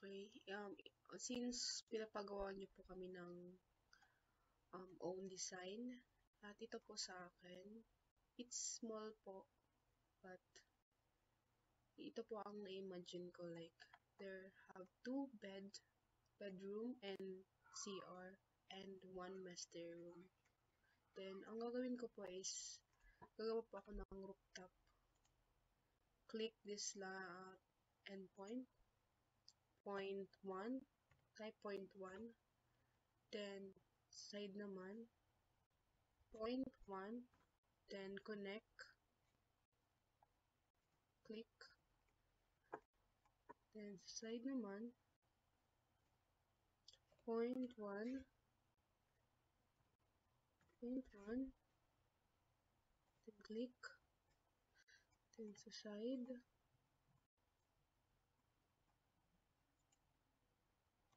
Okay, since pinapagawa niyo po kami ng own design, at ito po sa akin, it's small po, but ito po ang na-imagine ko, like, there have 2 bedroom and CR, and 1 master room. Then, ang gagawin ko po is, gagawa po ako ng rooftop. Click this endpoint, point 1, type point 1, then side naman, point 1, then connect, click, then side naman, point 1, then click, then sa side,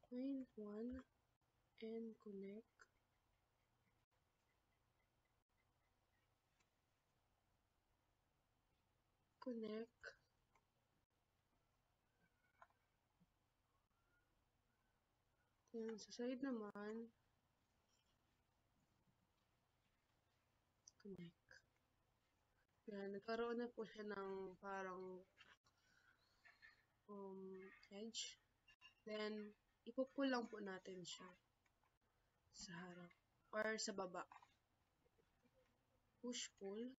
point 1, and connect, then sa side naman, connect. Yan, nagkaroon na po siya ng parang edge. Then, ipupull lang po natin siya sa harap or sa baba. Push-pull.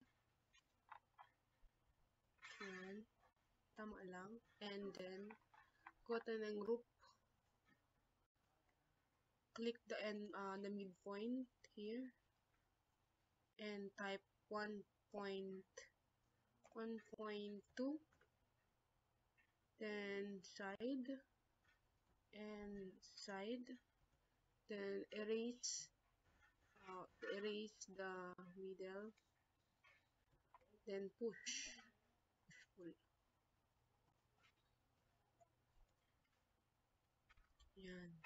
Yan. Tama lang. And then, kuha tayo ng group. Click the midpoint here. And type 1.2. Then, side. And side. Then, erase the middle. Then, pull. Yan.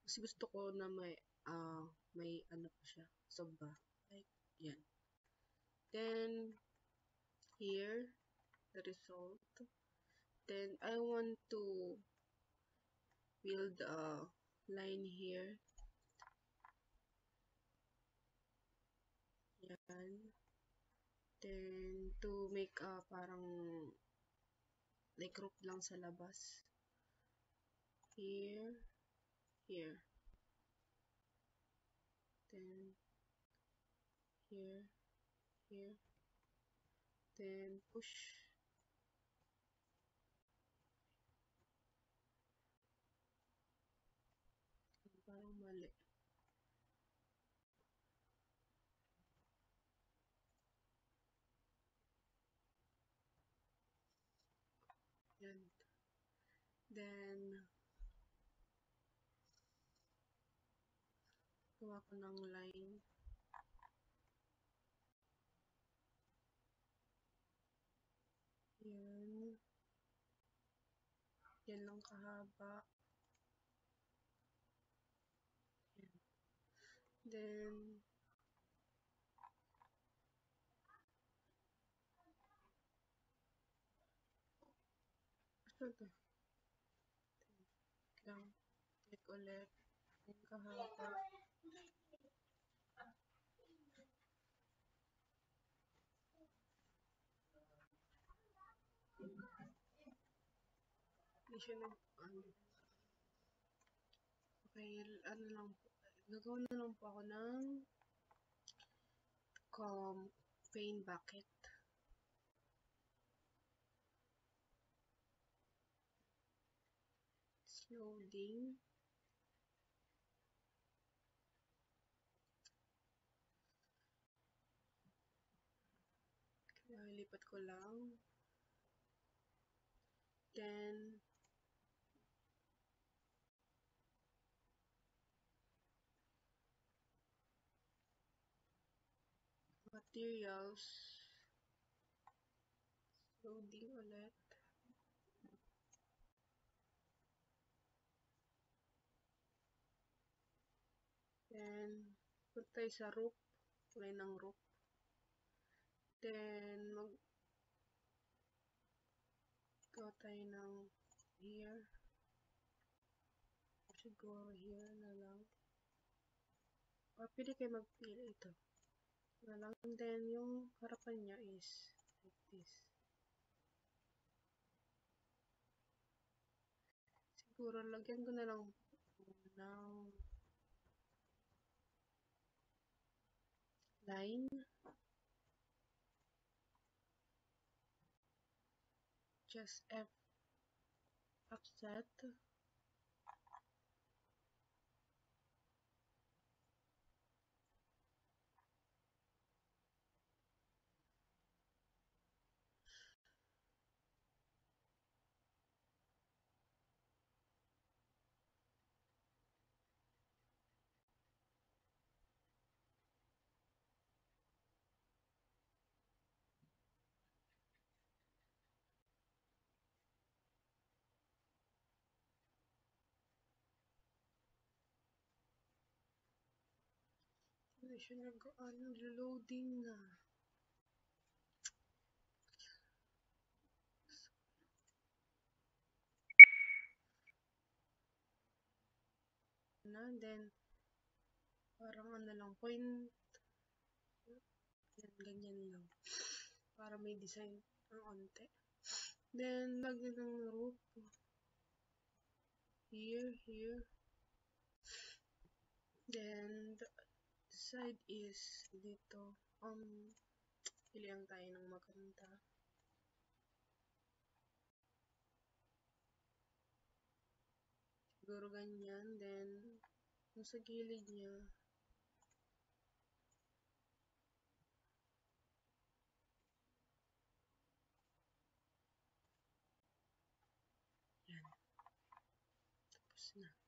Kasi gusto ko na may ano pa siya, sobra. Like, yan. Then, here, the result. Then, I want to build a line here. Yan. Then, to make parang like group lang sa labas. Here. Then, here. Then, push. Parang mali. Yan. Then, gawa ko ng line. Yan. Yan lang kahaba. Yan. Then, ito. Lang. Click ulit. Yan kahaba. Hindi siya okay, ano lang po. Gagawa na lang po ako ng pane bucket. Loading. Lipat ko lang. Then, materials. Loading ulit. Then, punta tayo sa roof. Kulay ng roof. Then, Gagawa tayo ng here. Siguro here na lang. Or pwede kayo magpili ito. Na lang. And then, yung harapan niya is like this. Siguro, lagyan ko na lang ng line. Just F offset. Hindi siya nag-loading na. Then, parang ano lang, point. Yan, ganyan lang. Para may design ng onte. Then, lagyan ng roof. Here. Then, the side is dito. Pilihan tayo ng maganda. Siguro ganyan. Then, yung sa gilid niya, yan. Tapos na.